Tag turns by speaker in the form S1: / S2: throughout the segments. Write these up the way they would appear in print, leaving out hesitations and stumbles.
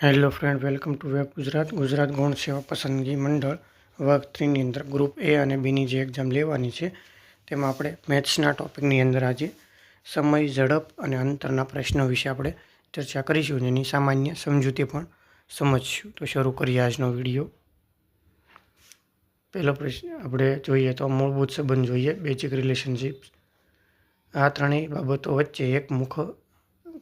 S1: Hello friend, welcome to web Gujarat. Gujarat ગૌણ સેવા પસંદગી મંડળ વર્ગ 3ની અંદર ગ્રુપ એ અને બીની જે એક્ઝામ લેવાની છે તેમાં આપણે મેથ્સના ટોપિકની અંદર આજે સમય, ઝડપ અને અંતરના પ્રશ્નો વિશે આપણે ચર્ચા કરીશું અને એની સામાન્ય સમજૂતી પણ સમજશું. તો શરૂ કરીએ આજનો વિડીયો. પહેલો પ્રશ્ન આપણે જોઈએ તો મૂળભૂત સંબંધ જોઈએ, બેઝિક રિલેશનશિપ્સ. આ ત્રણેય બાબતો વચ્ચે એક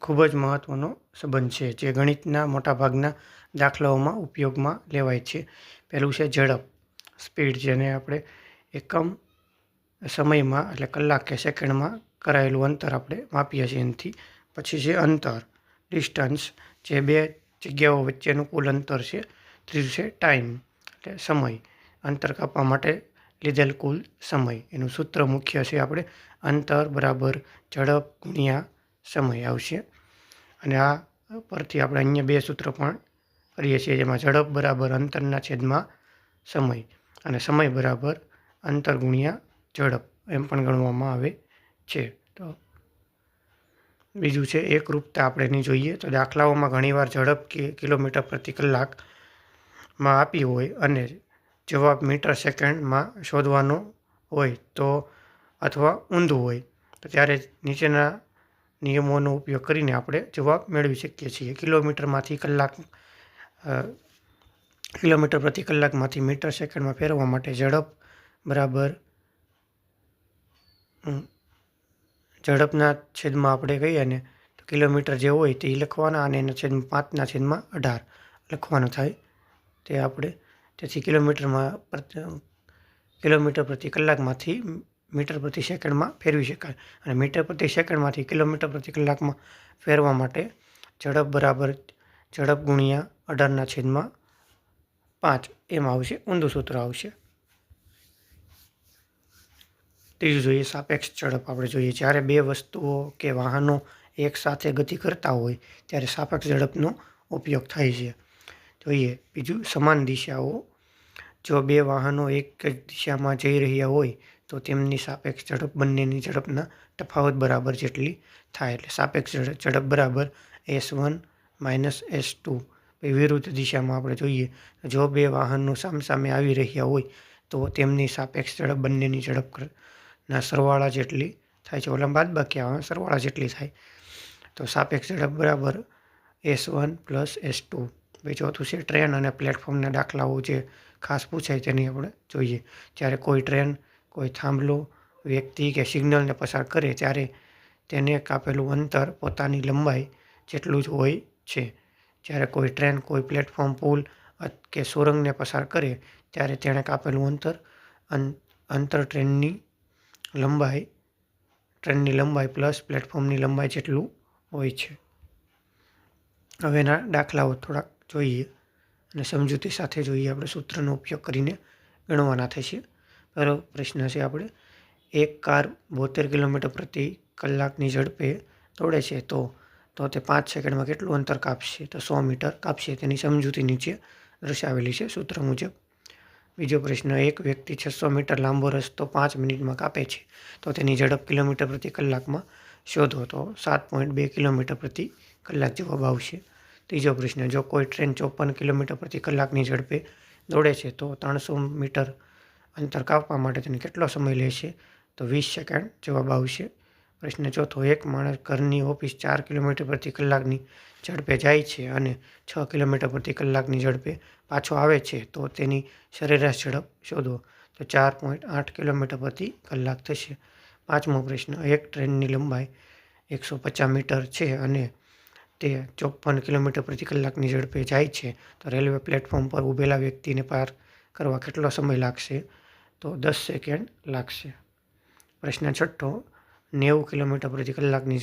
S1: ખૂબ જ મહત્ત્વનો સંબંધ છે જે ગણિતના મોટાભાગના દાખલાઓમાં ઉપયોગમાં લેવાય છે. પહેલું છે ઝડપ, સ્પીડ, જેને આપણે એકમ સમયમાં એટલે કલાક કે સેકન્ડમાં કરાયેલું અંતર આપણે માપીએ છીએ એનાથી. પછી છે અંતર, ડિસ્ટન્સ, જે બે જગ્યાઓ વચ્ચેનું કુલ અંતર છે. ત્રીજું છે ટાઈમ, એટલે સમય, અંતર કાપવા માટે લીધેલ કુલ સમય. એનું સૂત્ર મુખ્ય છે આપણે અંતર બરાબર ઝડપ ગુણ્યા સમય આવશે. અને આ પરથી આપણે અહીંયા બે સૂત્ર પણ કરીએ છીએ, જેમાં ઝડપ બરાબર અંતરના છેદમાં સમય અને સમય બરાબર અંતર ગુણ્યા ઝડપ એમ પણ ગણવામાં આવે છે. તો બીજું છે એકરૂપતા. આપણે એની જોઈએ તો દાખલાઓમાં ઘણીવાર ઝડપ કે કિલોમીટર પ્રતિ કલાકમાં આપી હોય અને જવાબ મીટર સેકન્ડમાં શોધવાનો હોય તો અથવા ઊંધું હોય તો ત્યારે નીચેના નિયમોનો ઉપયોગ કરીને આપણે જવાબ મેળવી શકીએ છીએ. કિલોમીટર પ્રતિ કલાકમાંથી મીટર સેકન્ડમાં ફેરવવા માટે ઝડપ બરાબર ઝડપના છેદમાં આપણે કહીએ ને તો કિલોમીટર જે હોય તે લખવાના અને એના છેદમાં 5/18 લખવાનું થાય. તે આપણે તેથી કિલોમીટર પ્રતિ કલાકમાંથી મીટર પ્રતિ સેકન્ડમાં ફેરવી શકાય. અને મીટર પ્રતિ સેકન્ડમાંથી કિલોમીટર પ્રતિ કલાકમાં ફેરવા માટે ઝડપ બરાબર ઝડપ ગુણ્યા 18/5 એમ આવશે, ઊંધું સૂત્ર આવશે. ત્રીજું જોઈએ સાપેક્ષ ઝડપ. આપણે જોઈએ જ્યારે બે વસ્તુઓ કે વાહનો એક સાથે ગતિ કરતા હોય ત્યારે સાપેક્ષ ઝડપનો ઉપયોગ થાય છે. જોઈએ બીજું સમાન દિશાઓ. જો બે વાહનો એક જ દિશામાં જઈ રહ્યા હોય તો તેમની સાપેક્ષ ઝડપ બંનેની ઝડપના તફાવત બરાબર જેટલી થાય. એટલે સાપેક્ષ ઝડપ બરાબર s1 - s2. વિરુદ્ધ દિશામાં આપણે જોઈએ જો બે વાહનો સામસામે આવી રહ્યા હોય તો તેમની સાપેક્ષ ઝડપ બંનેની ઝડપના સરવાળા જેટલી થાય છે. ઓલા બાદબાકી આવે, સરવાળા જેટલી થાય. તો સાપેક્ષ ઝડપ બરાબર s1 + s2. ચોથું છે ટ્રેન અને પ્લેટફોર્મના દાખલાઓ જે ખાસ પૂછાય તેની આપણે જોઈએ. જ્યારે કોઈ ટ્રેન કોઈ થાંભલો, વ્યક્તિ કે સિગ્નલને પસાર કરે ત્યારે તેને કાપેલું અંતર પોતાની લંબાઈ જેટલું જ હોય છે. જ્યારે કોઈ ટ્રેન કોઈ પ્લેટફોર્મ, પુલ કે સુરંગને પસાર કરે ત્યારે તેણે કાપેલું અંતર ટ્રેનની લંબાઈ પ્લસ પ્લેટફોર્મની લંબાઈ જેટલું હોય છે. હવે એના દાખલાઓ થોડાક જોઈએ અને સમજૂતી સાથે જોઈએ. આપણે સૂત્રનો ઉપયોગ કરીને ગણવાના થશે. પહેલો પ્રશ્ન છે આપણે એક કાર 72 કિલોમીટર પ્રતિ કલાકની ઝડપે દોડે છે તો તે 5 સેકન્ડમાં કેટલું અંતર કાપશે? તો 100 મીટર કાપશે. તેની સમજૂતી નીચે દર્શાવેલી છે સૂત્ર મુજબ. બીજો પ્રશ્ન એક વ્યક્તિ 600 મીટર લાંબો રસ્તો 5 મિનિટમાં કાપે છે તો તેની ઝડપ કિલોમીટર પ્રતિ કલાકમાં શોધો. તો 7.2 કિલોમીટર પ્રતિ કલાક જવાબ આવશે. ત્રીજો પ્રશ્ન જો કોઈ ટ્રેન 54 કિલોમીટર પ્રતિ કલાકની ઝડપે દોડે છે તો 300 મીટર અંતર કાપવા માટે તેને કેટલો સમય લેશે? તો 20 સેકન્ડ જવાબ આવશે. પ્રશ્ન ચોથો એક માણસ ઘરની ઓફિસ 4 કિલોમીટર પ્રતિ કલાકની ઝડપે જાય છે અને 6 કિલોમીટર પ્રતિ કલાકની ઝડપે પાછો આવે છે તો તેની સરેરાશ ઝડપ શોધો. તો 4.8 કિલોમીટર પ્રતિ કલાક થશે. પાંચમો પ્રશ્ન એક ટ્રેનની લંબાઈ 150 મીટર છે અને તે 54 કિલોમીટર પ્રતિ કલાકની ઝડપે જાય છે તો રેલવે પ્લેટફોર્મ પર ઊભેલા વ્યક્તિને પાર કરવા કેટલો સમય લાગશે? તો 10 સેકન્ડ લાગશે. પ્રશ્ન છઠ્ઠો 90 કિલોમીટર પ્રતિ કલાકની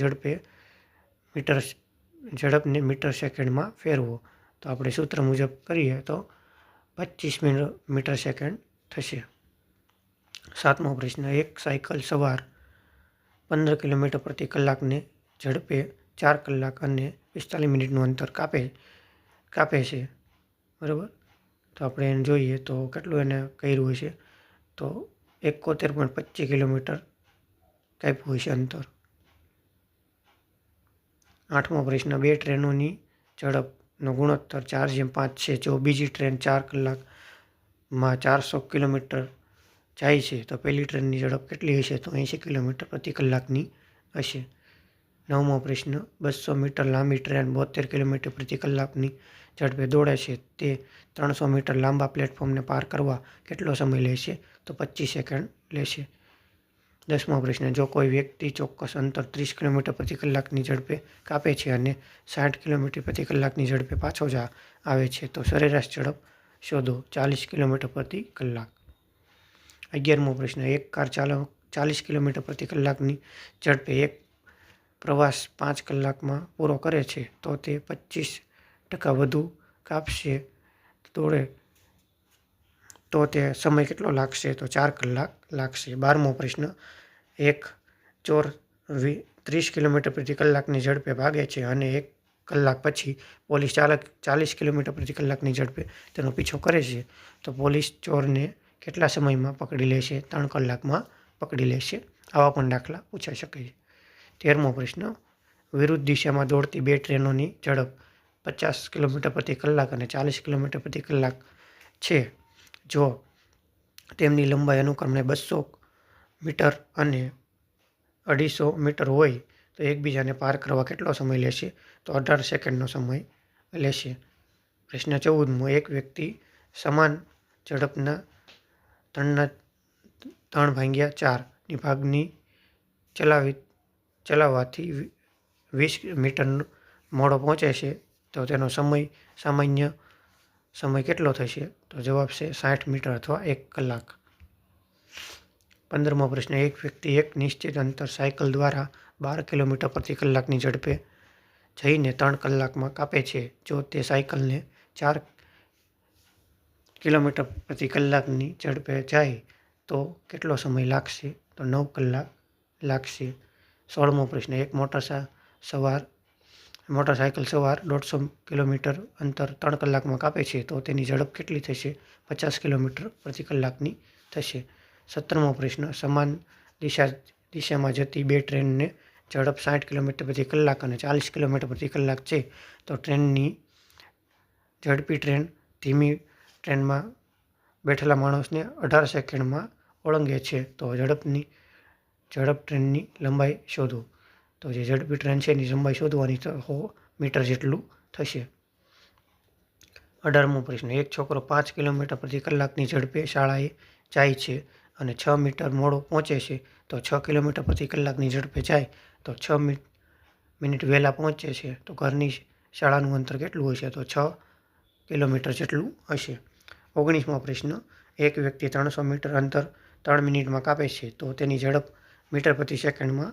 S1: ઝડપને મીટર સેકન્ડમાં ફેરવો. તો આપણે સૂત્ર મુજબ કરીએ તો 25 મીટર સેકન્ડ થશે. સાતમો પ્રશ્ન એક સાયકલ સવાર 15 કિલોમીટર પ્રતિ કલાકને ઝડપે 4 કલાક અને 45 મિનિટનું અંતર કાપે છે, બરાબર? તો આપણે એને જોઈએ તો કેટલું એને કર્યું હશે? તો 71.25 કિલોમીટર કાપ્યું હશે અંતર. આઠમો પ્રશ્ન બે ટ્રેનોની ઝડપ નો ગુણોત્તર 4:5 છે. જો બીજી ટ્રેન 4 કલાકમાં 400 કિલોમીટર જાય છે તો પહેલી ટ્રેનની ઝડપ કેટલી હશે? તો 80 કિલોમીટર પ્રતિ કલાકની હશે. 9મો પ્રશ્ન, 200 મીટર લાંબી ટ્રેન 72 કિલોમીટર પ્રતિ કલાકની ઝડપે દોડે છે. તે 300 મીટર લાંબા પ્લેટફોર્મને પાર કરવા કેટલો સમય લેશે? તો 25 સેકન્ડ લેશે. 10મો પ્રશ્ન, જો કોઈ વ્યક્તિ ચોક્કસ અંતર 30 કિલોમીટર પ્રતિ કલાકની ઝડપે કાપે છે અને 60 કિલોમીટર પ્રતિ કલાકની ઝડપે પાછો આવે છે તો સરેરાશ ઝડપ શોધો. 40 કિલોમીટર પ્રતિ કલાક. 11મો પ્રશ્ન, એક કાર ચાલક 40 કિલોમીટર પ્રતિ કલાકની ઝડપે એક પ્રવાસ 5 કલાકમાં પૂરો કરે છે તો તે 25% વધુ કાપશે દોડે તો તે સમય કેટલો લાગશે? તો 4 કલાક લાગશે. 12મો પ્રશ્ન, એક ચોર 30 કિલોમીટર પ્રતિ કલાકની ઝડપે ભાગે છે અને 1 કલાક પછી પોલીસ ચાલક 40 કિલોમીટર પ્રતિ કલાકની ઝડપે તેનો પીછો કરે છે તો પોલીસ ચોરને કેટલા સમયમાં પકડી લેશે? 3 કલાકમાં પકડી લેશે. આવા પણ દાખલા પૂછાઈ શકે છે. 13મો પ્રશ્ન, વિરુદ્ધ દિશામાં દોડતી બે ટ્રેનોની ઝડપ 50 કિલોમીટર પ્રતિ કલાક અને 40 કિલોમીટર પ્રતિ કલાક છે. જો તેમની લંબાઈ અનુક્રમે 200 મીટર અને 250 મીટર હોય તો એકબીજાને પાર કરવા કેટલો સમય લેશે? તો 18 સેકન્ડનો સમય લેશે. પ્રશ્ન 14મો, એક વ્યક્તિ સમાન ઝડપના 3/4 ભાગની ચલાવવાથી 20 મીટર મોડો પહોંચે છે તો તેનો સામાન્ય સમય કેટલો થશે? તો જવાબ છે 60 મીટર અથવા 1 કલાક. 15મો પ્રશ્ન, એક વ્યક્તિ એક નિશ્ચિત અંતર સાયકલ દ્વારા 12 કિલોમીટર પ્રતિ કલાકની ઝડપે જઈને 3 કલાકમાં કાપે છે. જો તે સાયકલને 4 કિલોમીટર પ્રતિ કલાકની ઝડપે જાય તો કેટલો સમય લાગશે? તો 9 કલાક લાગશે. 16મો પ્રશ્ન, એક મોટરસાયકલ સવાર 150 કિલોમીટર અંતર 3 કલાકમાં કાપે છે તો તેની ઝડપ કેટલી થશે? 50 કિલોમીટર પ્રતિ કલાકની થશે. 17મો પ્રશ્ન, સમાન દિશામાં જતી બે ટ્રેનને ઝડપ 60 કિલોમીટર પ્રતિ કલાક અને 40 કિલોમીટર પ્રતિ કલાક છે તો ઝડપી ટ્રેન ધીમી ટ્રેનમાં બેઠેલા માણસને 18 સેકન્ડમાં ઓળંગે છે તો ઝડપ ટ્રેનની લંબાઈ શોધો. તો જે ઝડપી ટ્રેન છે એની લંબાઈ શોધવાની 100 મીટર જેટલું થશે. 18મો પ્રશ્ન, એક છોકરો 5 કિલોમીટર પ્રતિ કલાકની ઝડપે શાળાએ જાય છે અને 6 મીટર મોડો પહોંચે છે તો 6 કિલોમીટર પ્રતિ કલાકની ઝડપે જાય તો 6 મિનિટ વહેલા પહોંચે છે તો ઘરની શાળાનું અંતર કેટલું હશે? તો 6 કિલોમીટર જેટલું હશે. 19મો પ્રશ્ન, એક વ્યક્તિ 300 મીટર અંતર 3 મિનિટમાં કાપે છે તો તેની ઝડપ મીટર પ્રતિ સેકન્ડમાં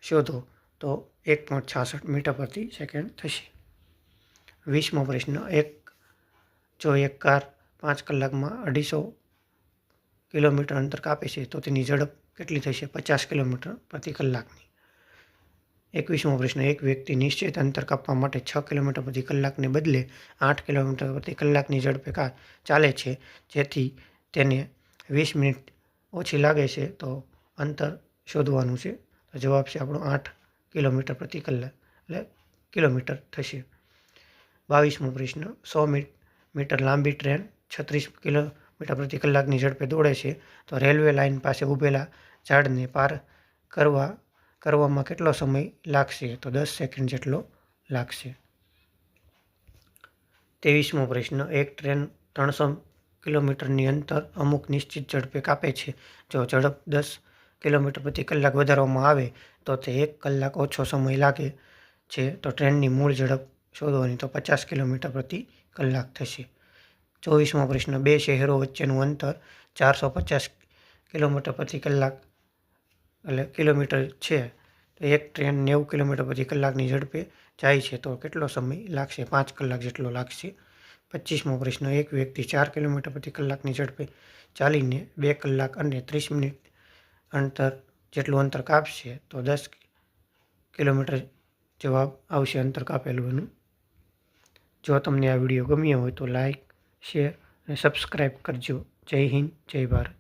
S1: શોધો. તો 1.66 મીટર પ્રતિ સેકન્ડ થશે. 20મો પ્રશ્ન, જો એક કાર 5 કલાકમાં 250 કિલોમીટર અંતર કાપે છે તો તેની ઝડપ કેટલી થશે? 50 કિલોમીટર પ્રતિ કલાકની. 21મો પ્રશ્ન, એક વ્યક્તિ નિશ્ચિત અંતર કાપવા માટે 6 કિલોમીટર પ્રતિ કલાકને બદલે 8 કિલોમીટર પ્રતિ કલાકની ઝડપે ચાલે છે જેથી તેને 20 મિનિટ ઓછી લાગે છે તો અંતર શોધવાનું છે. તો જવાબ છે આપણો 8 કિલોમીટર પ્રતિ કલાક એટલે કિલોમીટર થશે. 22મો પ્રશ્ન, 100 મીટર લાંબી ટ્રેન 36 કિલોમીટર પ્રતિ કલાકની ઝડપે દોડે છે તો રેલવે લાઇન પાસે ઊભેલા ઝાડને પાર કરવામાં કેટલો સમય લાગશે? તો 10 સેકન્ડ જેટલો લાગશે. 23મો પ્રશ્ન, એક ટ્રેન 300 કિલોમીટરની અંતર અમુક નિશ્ચિત ઝડપે કાપે છે. જો ઝડપ 10 કિલોમીટર પ્રતિ કલાક વધારવામાં આવે તો તે 1 કલાક ઓછો સમય લાગે છે તો ટ્રેનની મૂળ ઝડપ શોધવાની તો 50 કિલોમીટર પ્રતિ કલાક થશે. 24મો પ્રશ્ન, બે શહેરો વચ્ચેનું અંતર 450 કિલોમીટર પ્રતિ કલાક એટલે કિલોમીટર છે તો એક ટ્રેન 90 કિલોમીટર પ્રતિ કલાકની ઝડપે જાય છે તો કેટલો સમય લાગશે? 5 કલાક જેટલો લાગશે. 25મો પ્રશ્ન, એક વ્યક્તિ 4 કિલોમીટર પ્રતિ કલાકની ઝડપે ચાલીને 2 કલાક અને 30 મિનિટ જેટલું અંતર કાપશે તો 10 કિલોમીટર જવાબ આવશે અંતર કાપેલું. જો તમને આ વિડીયો ગમ્યો હોય તો લાઈક, શેર અને સબસ્ક્રાઈબ કરજો. જય હિન્દ, જય ભારત.